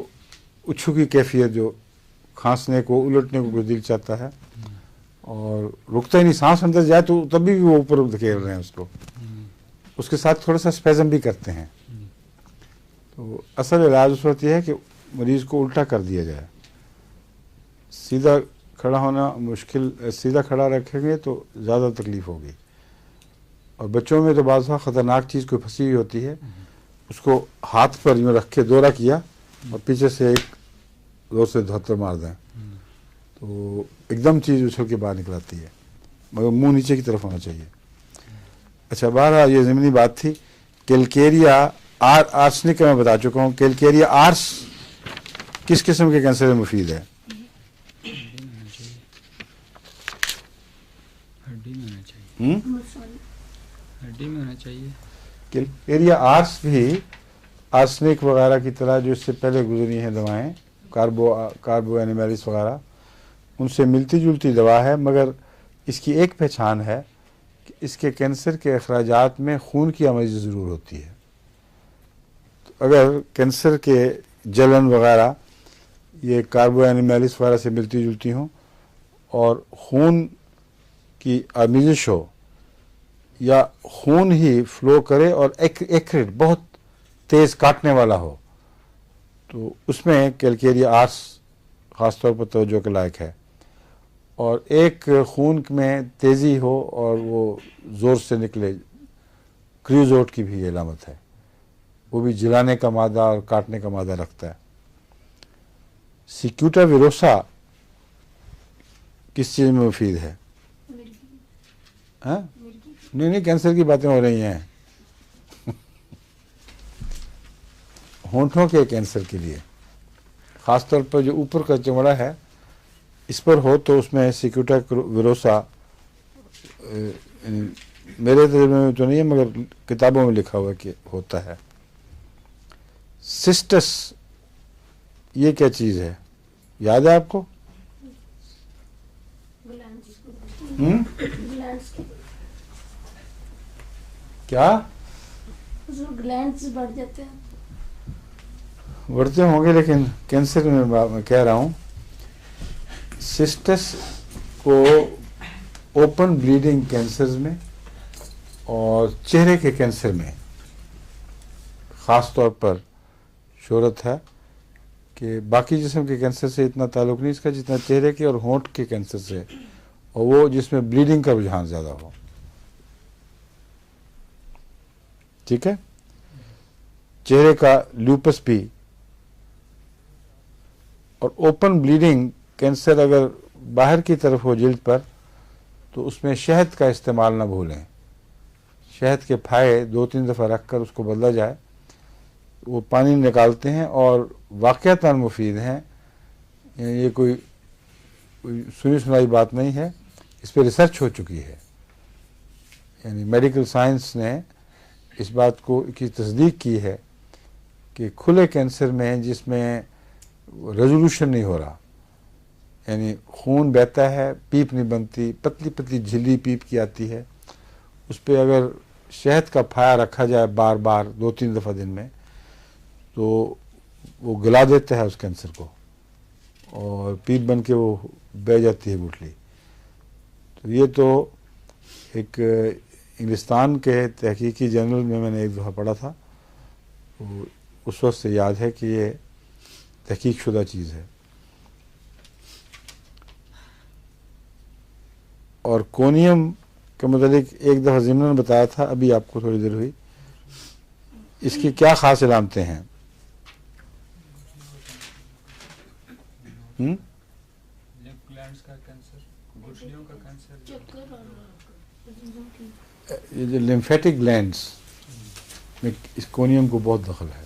Speaker 1: اچھو کی کیفیت جو کھانسنے کو الٹنے کو کچھ دل چاہتا ہے اور رکتا ہی نہیں، سانس اندر جائے تو تبھی بھی وہ اوپر دھکیل رہے ہیں اس کو. اس کے ساتھ تھوڑا سا اسپیزم بھی کرتے ہیں. تو اصل علاج اس وقت یہ ہے کہ مریض کو الٹا کر دیا جائے. سیدھا کھڑا ہونا مشکل، سیدھا کھڑا رکھیں گے تو زیادہ تکلیف ہوگی. اور بچوں میں تو بعض وقت خطرناک چیز کوئی پھنسی ہوئی ہوتی ہے، اس کو ہاتھ پر یوں رکھ کے دورہ کیا اور پیچھے سے ایک زور سے دھوتر مار دیں تو ایک دم چیز اچھل کے باہر نکل آتی ہے، مگر منہ نیچے کی طرف ہونا چاہیے. اچھا بہرحال یہ ضمنی بات تھی. کیلکیریا آرسنک کا میں بتا چکا ہوں. کیلکیریا آرس کس قسم کے کینسر میں مفید ہے؟
Speaker 2: ہڈی میں ہونا چاہیے. ہڈی میں ہونا چاہیے.
Speaker 1: کیلکیریا آرس بھی آرسنک وغیرہ کی طرح جو اس سے پہلے گزری ہیں دوائیں، کاربو اینیمیلس وغیرہ، ان سے ملتی جلتی دوا ہے، مگر اس کی ایک پہچان ہے کہ اس کے کینسر کے اخراجات میں خون کی آمیزش ضرور ہوتی ہے. تو اگر کینسر کے جلن وغیرہ یہ کاربو اینیمیلس وغیرہ سے ملتی جلتی ہوں اور خون کی آمیزش ہو یا خون ہی فلو کرے اور ایکریٹ بہت تیز کاٹنے والا ہو تو اس میں کیلکیریا آرس خاص طور پر توجہ کے لائق ہے. اور ایک خون میں تیزی ہو اور وہ زور سے نکلے، کریوزوٹ کی بھی یہ علامت ہے، وہ بھی جلانے کا مادہ اور کاٹنے کا مادہ رکھتا ہے. سیکیوٹا ویروسا کس چیز میں مفید ہے؟ نہیں کینسر کی باتیں ہو رہی ہیں. ہونٹوں کے کینسر کے لیے خاص طور پر جو اوپر کا چمڑا ہے اس پر ہو تو اس میں سیکیوٹا ویروسا، میرے تجربے میں تو نہیں ہے مگر کتابوں میں لکھا ہوا کہ ہوتا ہے. سسٹس یہ کیا چیز ہے، یاد ہے آپ کو؟ کیا
Speaker 4: گلینڈز بڑھ جاتے ہیں؟
Speaker 1: بڑھتے ہوں گے لیکن کینسر میں کہہ رہا ہوں سسٹس کو اوپن بلیڈنگ کینسرز میں اور چہرے کے کینسر میں خاص طور پر شہرت ہے کہ باقی جسم کے کینسر سے اتنا تعلق نہیں اس کا جتنا چہرے کے اور ہونٹ کے کینسر سے، اور وہ جس میں بلیڈنگ کا رجحان زیادہ ہو. ٹھیک ہے. چہرے کا لیوپس بھی اور اوپن بلیڈنگ کینسر اگر باہر کی طرف ہو جلد پر تو اس میں شہد کا استعمال نہ بھولیں. شہد کے پھائے 2-3 دفعہ رکھ کر اس کو بدلا جائے، وہ پانی نکالتے ہیں اور واقعتاً مفید ہیں. یہ کوئی سنی سنائی بات نہیں ہے، اس پہ ریسرچ ہو چکی ہے. یعنی میڈیکل سائنس نے اس بات کی تصدیق کی ہے کہ کھلے کینسر میں جس میں ریزولوشن نہیں ہو رہا، یعنی خون بہتا ہے، پیپ نہیں بنتی، پتلی پتلی جھلی پیپ کی آتی ہے، اس پہ اگر شہد کا پھایا رکھا جائے بار بار 2-3 دفعہ دن میں تو وہ گلا دیتا ہے اس کینسر کو اور پیپ بن کے وہ بہہ جاتی ہے گٹھلی. تو یہ تو ایک انگلستان کے تحقیقی جرنل میں نے ایک دفعہ پڑھا تھا، اس وقت سے یاد ہے کہ یہ تحقیق شدہ چیز ہے. اور کونیم کے متعلق ایک دفعہ ضمن بتایا تھا، ابھی آپ کو تھوڑی دیر ہوئی. اس کی کیا خاص علامتیں ہیں؟ یہ جو لمفیٹک گلینڈز میں اس کونیم کو بہت دخل ہے.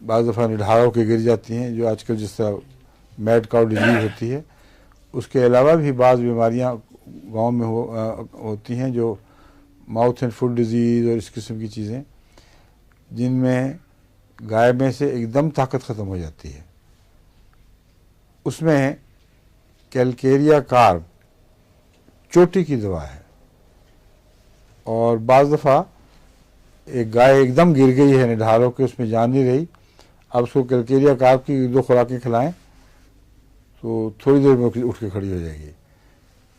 Speaker 1: بعض دفعہ نڈھاروں کے گر جاتی ہیں جو آج کل جس طرح میڈ کاؤ ڈیزیز ہوتی ہے. اس کے علاوہ بھی بعض بیماریاں گاؤں میں ہوتی ہیں جو ماؤتھ اینڈ فوڈ ڈیزیز اور اس قسم کی چیزیں جن میں گائے میں سے ایک دم طاقت ختم ہو جاتی ہے. اس میں کیلکیریا کارب چوٹی کی دوا ہے. اور بعض دفعہ ایک گائے ایک دم گر گئی ہے نڈھاروں کے, اس میں جان نہیں رہی, اب اس کو کیلکیریا کارب کی 2 خوراکیں کھلائیں تو تھوڑی دیر میں اٹھ کے کھڑی ہو جائے گی,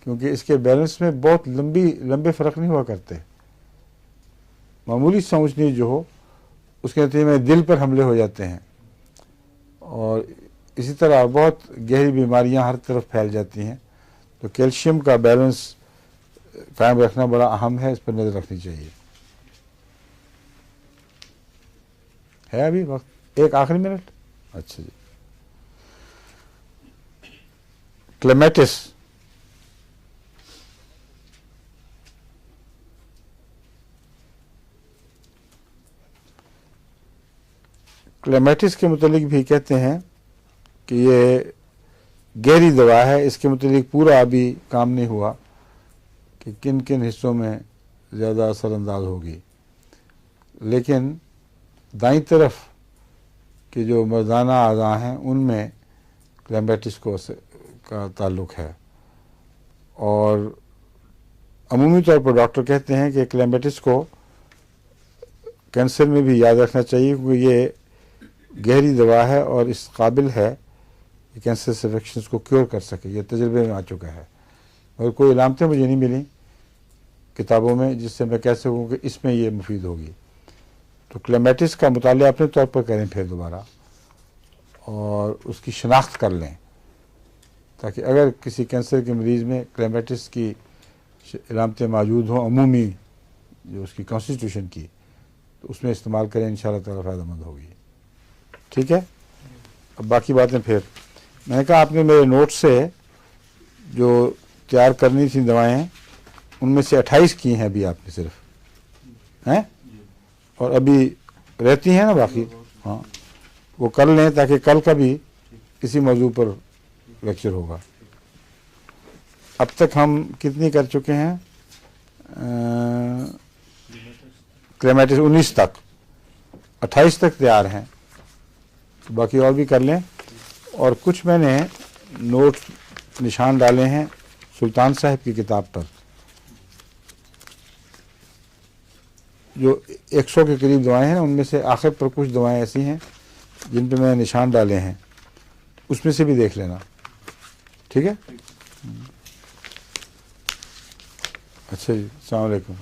Speaker 1: کیونکہ اس کے بیلنس میں بہت لمبے فرق نہیں ہوا کرتے. معمولی سمجھ نہیں جو ہو اس کے نتیجے میں دل پر حملے ہو جاتے ہیں, اور اسی طرح بہت گہری بیماریاں ہر طرف پھیل جاتی ہیں. تو کیلشیم کا بیلنس قائم رکھنا بڑا اہم ہے, اس پر نظر رکھنی چاہیے. ہے ابھی وقت, ایک آخری منٹ. اچھا جی, کلیمیٹس کلیمیٹس کے متعلق بھی کہتے ہیں کہ یہ گہری دوا ہے. اس کے متعلق پورا ابھی کام نہیں ہوا کہ کن کن حصوں میں زیادہ اثر انداز ہوگی, لیکن دائیں طرف کے جو مردانہ اعضاء ہیں ان میں کلیمیٹس کا تعلق ہے. اور عمومی طور پر ڈاکٹر کہتے ہیں کہ کلیمیٹس کو کینسر میں بھی یاد رکھنا چاہیے, کیونکہ یہ گہری دوا ہے اور اس قابل ہے کہ کینسر انفیکشنز کو کیور کر سکے. یہ تجربے میں آ چکا ہے, اور کوئی علامتیں مجھے نہیں ملیں کتابوں میں جس سے میں کہہ سکوں کہ اس میں یہ مفید ہوگی. تو کلیمیٹس کا مطالعہ اپنے طور پر کریں پھر دوبارہ, اور اس کی شناخت کر لیں, تاکہ اگر کسی کینسر کے مریض میں کلیمیٹس کی علامتیں موجود ہوں عمومی جو اس کی کانسٹیٹیوشن کی, تو اس میں استعمال کریں, انشاءاللہ تعالی فائدہ مند ہوگی. ٹھیک ہے, اب باقی باتیں پھر میں نے کہا آپ نے میرے نوٹ سے جو تیار کرنی تھیں دوائیں ان میں سے 28 کی ہیں ابھی آپ نے صرف ہیں, اور ابھی رہتی ہیں نا باقی. ہاں, وہ کر لیں تاکہ کل کا بھی اسی موضوع پر لیکچر ہوگا. اب تک ہم کتنی کر چکے ہیں؟ کلیمیٹس 19 تک, 28 تک تیار ہیں, تو باقی اور بھی کر لیں. اور کچھ میں نے نوٹ نشان ڈالے ہیں سلطان صاحب کی کتاب پر, جو 100 کے قریب دوائیں ہیں, ان میں سے آخر پر کچھ دوائیں ایسی ہیں جن پہ میں نے نشان ڈالے ہیں, اس میں سے بھی دیکھ لینا. ٹھیک ہے, اچھا جی, السلام علیکم.